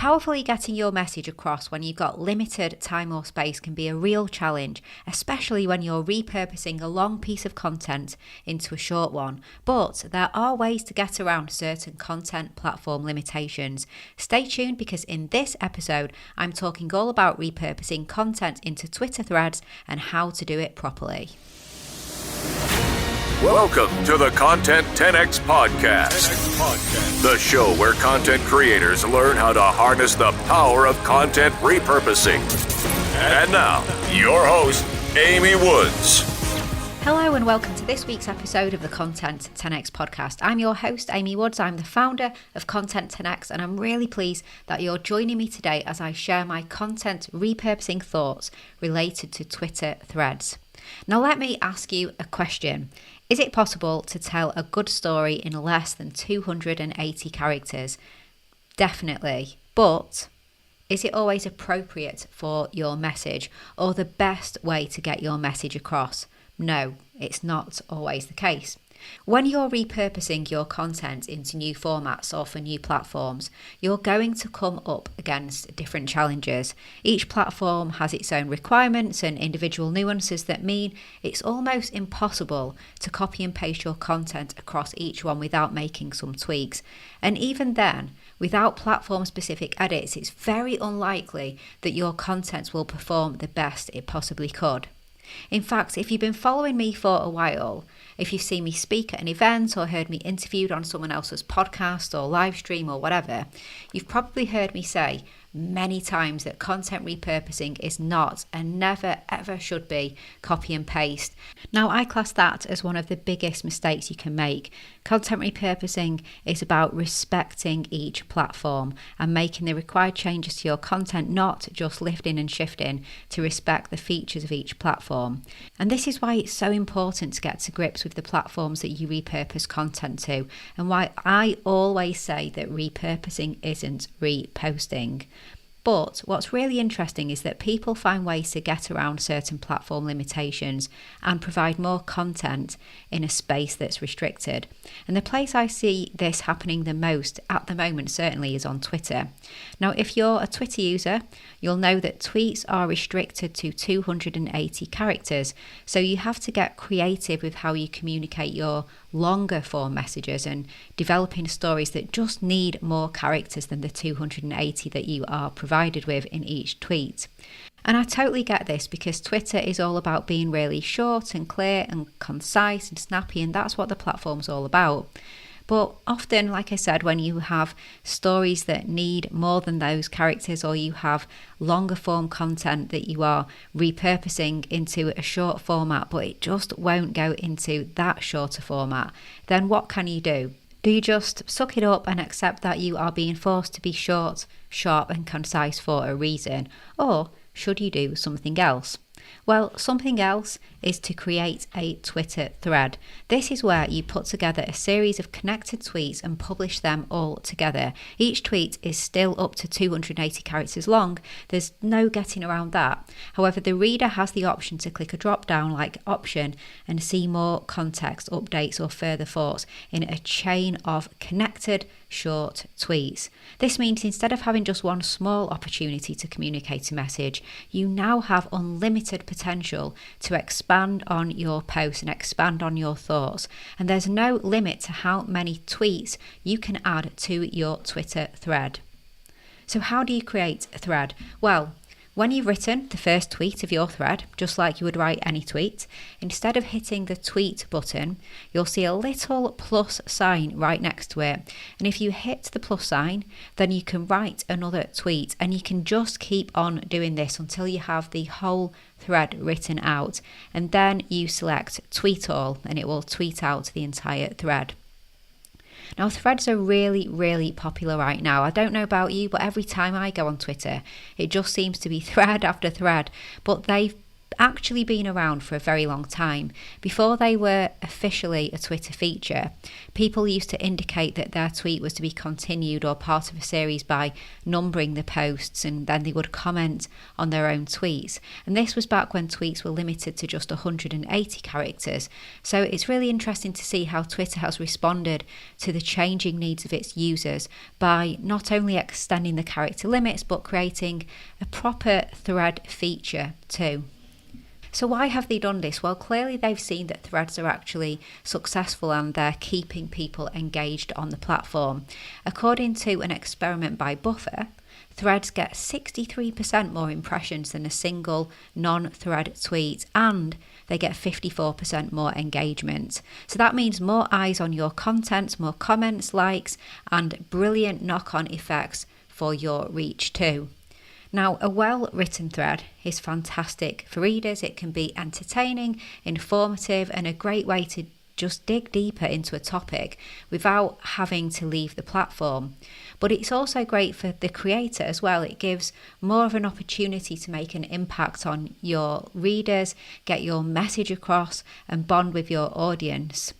Powerfully getting your message across when you've got limited time or space can be a real challenge, especially when you're repurposing a long piece of content into a short one. But there are ways to get around certain content platform limitations. Stay tuned because in this episode, I'm talking all about repurposing content into Twitter threads and how to do it properly. Welcome to the Content 10X Podcast, the show where content creators learn how to harness the power of content repurposing. And now, your host, Amy Woods. Hello and welcome to this week's episode of the Content 10X Podcast. I'm your host, Amy Woods. I'm the founder of Content 10X, and I'm really pleased that you're joining me today as I share my content repurposing thoughts related to Twitter threads. Now, let me ask you a question. Is it possible to tell a good story in less than 280 characters? Definitely. But is it always appropriate for your message or the best way to get your message across? No, it's not always the case. When you're repurposing your content into new formats or for new platforms, you're going to come up against different challenges. Each platform has its own requirements and individual nuances that mean it's almost impossible to copy and paste your content across each one without making some tweaks. And even then, without platform-specific edits, it's very unlikely that your content will perform the best it possibly could. In fact, if you've been following me for a while, if you've seen me speak at an event or heard me interviewed on someone else's podcast or live stream or whatever, you've probably heard me say many times that content repurposing is not and never ever should be copy and paste. Now, I class that as one of the biggest mistakes you can make. Content repurposing is about respecting each platform and making the required changes to your content, not just lifting and shifting to respect the features of each platform. And this is why it's so important to get to grips with the platforms that you repurpose content to, and why I always say that repurposing isn't reposting. But what's really interesting is that people find ways to get around certain platform limitations and provide more content in a space that's restricted. And the place I see this happening the most at the moment certainly is on Twitter. Now, if you're a Twitter user, you'll know that tweets are restricted to 280 characters. So you have to get creative with how you communicate your longer form messages and developing stories that just need more characters than the 280 that you are provided with in each tweet. And I totally get this because Twitter is all about being really short and clear and concise and snappy, and that's what the platform's all about. But often, like I said, when you have stories that need more than those characters, or you have longer form content that you are repurposing into a short format, but it just won't go into that shorter format, then what can you do? Do you just suck it up and accept that you are being forced to be short, sharp and concise for a reason? Or should you do something else? Well, something else is to create a Twitter thread. This is where you put together a series of connected tweets and publish them all together. Each tweet is still up to 280 characters long. There's no getting around that. However, the reader has the option to click a drop down like option and see more context, updates or further thoughts in a chain of connected short tweets. This means instead of having just one small opportunity to communicate a message, you now have unlimited potential to expand on your post and expand on your thoughts. And there's no limit to how many tweets you can add to your Twitter thread. So how do you create a thread? Well, when you've written the first tweet of your thread, just like you would write any tweet, instead of hitting the tweet button, you'll see a little plus sign right next to it. And if you hit the plus sign, then you can write another tweet, and you can just keep on doing this until you have the whole thread written out. And then you select tweet all, and it will tweet out the entire thread. Now, threads are really, really popular right now. I don't know about you, but every time I go on Twitter, it just seems to be thread after thread. But they've actually been around for a very long time. Before they were officially a Twitter feature, people used to indicate that their tweet was to be continued or part of a series by numbering the posts, and then they would comment on their own tweets. And this was back when tweets were limited to just 180 characters. So it's really interesting to see how Twitter has responded to the changing needs of its users by not only extending the character limits, but creating a proper thread feature too. So why have they done this? Well, clearly they've seen that threads are actually successful and they're keeping people engaged on the platform. According to an experiment by Buffer, threads get 63% more impressions than a single non-thread tweet, and they get 54% more engagement. So that means more eyes on your content, more comments, likes, and brilliant knock-on effects for your reach too. Now, a well-written thread is fantastic for readers. It can be entertaining, informative, and a great way to just dig deeper into a topic without having to leave the platform. But it's also great for the creator as well. It gives more of an opportunity to make an impact on your readers, get your message across, and bond with your audience.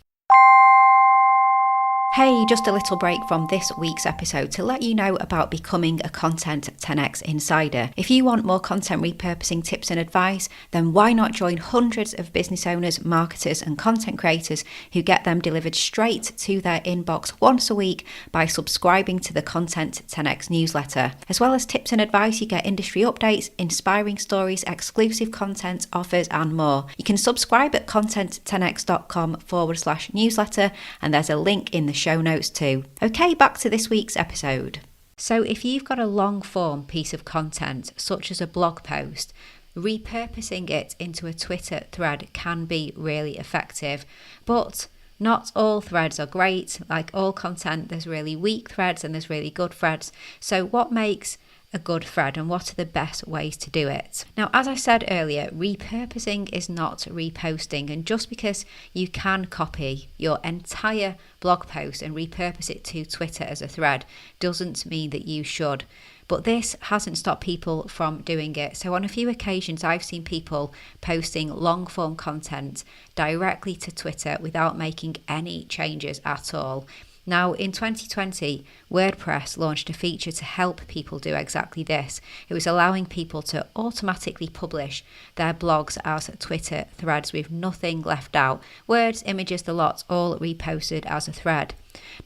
Hey, just a little break from this week's episode to let you know about becoming a Content 10x Insider. If you want more content repurposing tips and advice, then why not join hundreds of business owners, marketers, and content creators who get them delivered straight to their inbox once a week by subscribing to the Content 10x newsletter. As well as tips and advice, you get industry updates, inspiring stories, exclusive content, offers, and more. You can subscribe at content10x.com/newsletter, and there's a link in the show notes too. Okay, back to this week's episode. So if you've got a long form piece of content, such as a blog post, repurposing it into a Twitter thread can be really effective. But not all threads are great. Like all content, there's really weak threads and there's really good threads. So what makes a good thread and what are the best ways to do it? Now, as I said earlier, repurposing is not reposting, and just because you can copy your entire blog post and repurpose it to Twitter as a thread doesn't mean that you should. But this hasn't stopped people from doing it. So on a few occasions, I've seen people posting long form content directly to Twitter without making any changes at all. Now, in 2020, WordPress launched a feature to help people do exactly this. It was allowing people to automatically publish their blogs as Twitter threads with nothing left out. Words, images, the lot, all reposted as a thread.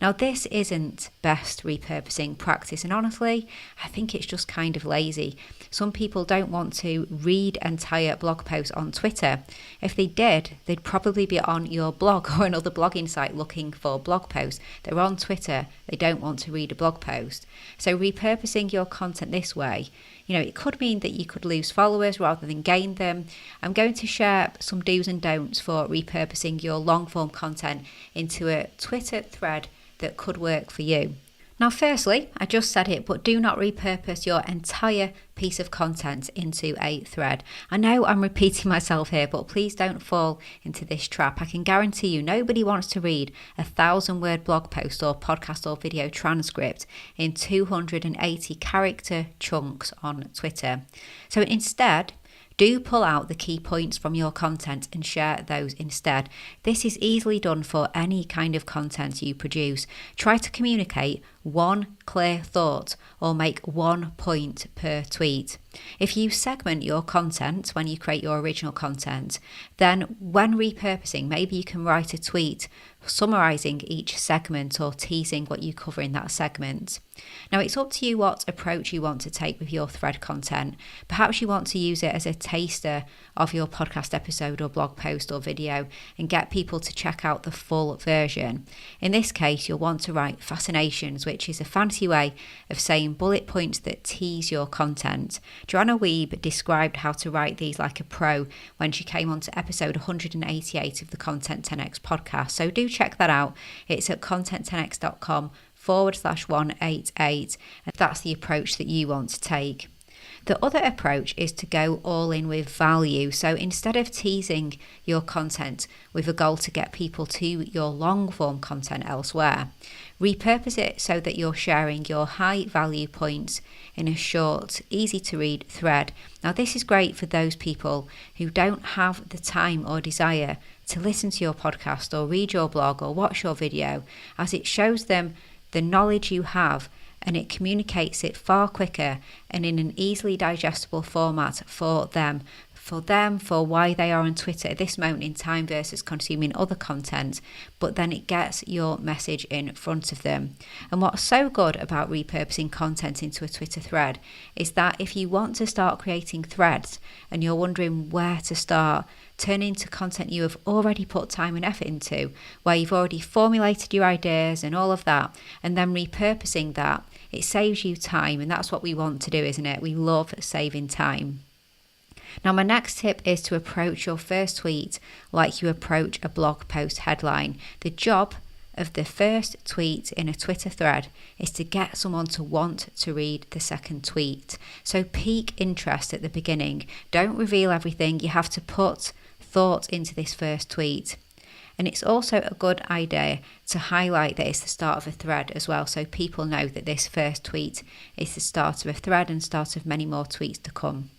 Now, this isn't best repurposing practice, and honestly, I think it's just kind of lazy. Some people don't want to read entire blog posts on Twitter. If they did, they'd probably be on your blog or another blogging site looking for blog posts. They're on Twitter, they don't want to read a blog post. So repurposing your content this way, it could mean that you could lose followers rather than gain them. I'm going to share some do's and don'ts for repurposing your long form content into a Twitter thread that could work for you. Now, firstly, I just said it, but do not repurpose your entire piece of content into a thread. I know I'm repeating myself here, but please don't fall into this trap. I can guarantee you nobody wants to read a 1,000-word blog post or podcast or video transcript in 280 character chunks on Twitter. So instead, do pull out the key points from your content and share those instead. This is easily done for any kind of content you produce. Try to communicate one clear thought or make one point per tweet. If you segment your content when you create your original content, then when repurposing, maybe you can write a tweet summarising each segment or teasing what you cover in that segment. Now, it's up to you what approach you want to take with your thread content. Perhaps you want to use it as a taster of your podcast episode or blog post or video and get people to check out the full version. In this case, you'll want to write fascinations, which is a fancy way of saying bullet points that tease your content. Joanna Weeb described how to write these like a pro when she came on to episode 188 of the Content 10x podcast. So do check that out. It's at content10x.com/188, and that's the approach that you want to take. The other approach is to go all in with value. So instead of teasing your content with a goal to get people to your long form content elsewhere, repurpose it so that you're sharing your high value points in a short, easy to read thread. Now this is great for those people who don't have the time or desire to listen to your podcast or read your blog or watch your video, as it shows them the knowledge you have and it communicates it far quicker and in an easily digestible format for them, for why they are on Twitter at this moment in time versus consuming other content, but then it gets your message in front of them. And what's so good about repurposing content into a Twitter thread is that if you want to start creating threads and you're wondering where to start, turn into content you have already put time and effort into, where you've already formulated your ideas and all of that, and then repurposing that, it saves you time, and that's what we want to do, isn't it? We love saving time. Now, my next tip is to approach your first tweet like you approach a blog post headline. The job of the first tweet in a Twitter thread is to get someone to want to read the second tweet. So pique interest at the beginning. Don't reveal everything. You have to put thought into this first tweet. And it's also a good idea to highlight that it's the start of a thread as well, so people know that this first tweet is the start of a thread and start of many more tweets to come.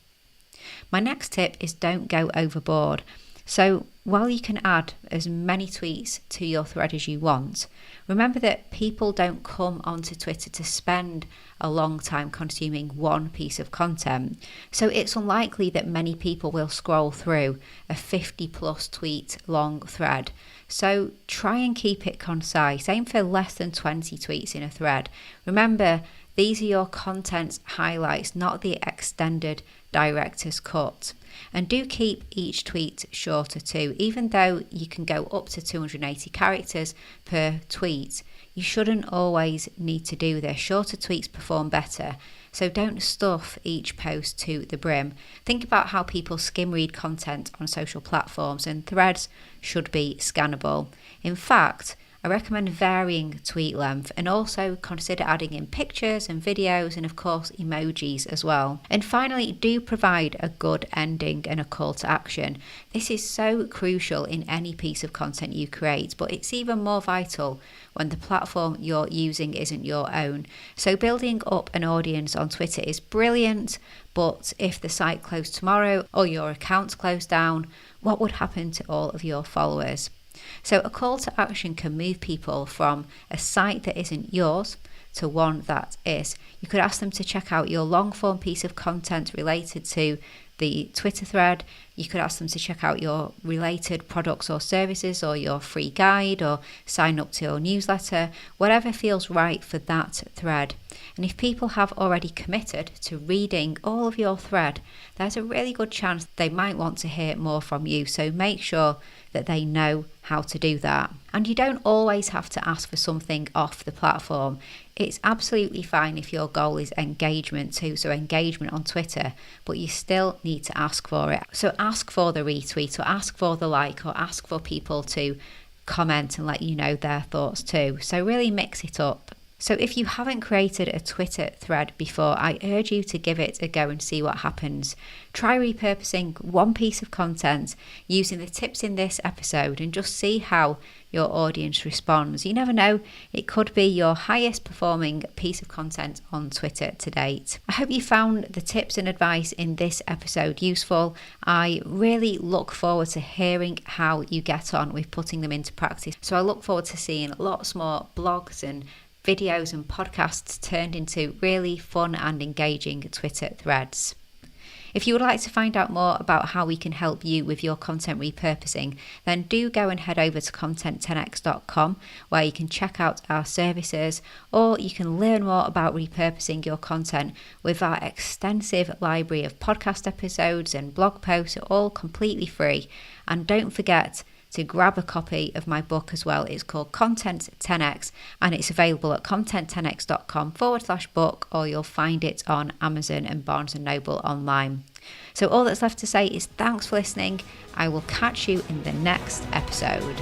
My next tip is don't go overboard. So while you can add as many tweets to your thread as you want, remember that people don't come onto Twitter to spend a long time consuming one piece of content. So it's unlikely that many people will scroll through a 50+ tweet long thread. So try and keep it concise. Aim for less than 20 tweets in a thread. Remember, these are your content highlights, not the extended director's cut. And do keep each tweet shorter too. Even though you can go up to 280 characters per tweet, you shouldn't always need to do this. Shorter tweets perform better. So don't stuff each post to the brim. Think about how people skim read content on social platforms, and threads should be scannable. In fact, I recommend varying tweet length and also consider adding in pictures and videos and of course emojis as well. And finally, do provide a good ending and a call to action. This is so crucial in any piece of content you create, but it's even more vital when the platform you're using isn't your own. So building up an audience on Twitter is brilliant, but if the site closed tomorrow or your account's closed down, what would happen to all of your followers? So a call to action can move people from a site that isn't yours to one that is. You could ask them to check out your long form piece of content related to the Twitter thread. You could ask them to check out your related products or services or your free guide or sign up to your newsletter, whatever feels right for that thread. And if people have already committed to reading all of your thread, there's a really good chance they might want to hear more from you. So make sure that they know how to do that. And you don't always have to ask for something off the platform. It's absolutely fine if your goal is engagement too, so engagement on Twitter, but you still need to ask for it. So ask for the retweet or ask for the like or ask for people to comment and let you know their thoughts too. So really mix it up. So if you haven't created a Twitter thread before, I urge you to give it a go and see what happens. Try repurposing one piece of content using the tips in this episode and just see how your audience responds. You never know, it could be your highest performing piece of content on Twitter to date. I hope you found the tips and advice in this episode useful. I really look forward to hearing how you get on with putting them into practice. So I look forward to seeing lots more blogs and videos and podcasts turned into really fun and engaging Twitter threads. If you would like to find out more about how we can help you with your content repurposing, then do go and head over to content10x.com, where you can check out our services, or you can learn more about repurposing your content with our extensive library of podcast episodes and blog posts, all completely free. And don't forget to grab a copy of my book as well. It's called Content 10x and it's available at content10x.com/book, or you'll find it on Amazon and Barnes & Noble online. So all that's left to say is thanks for listening. I will catch you in the next episode.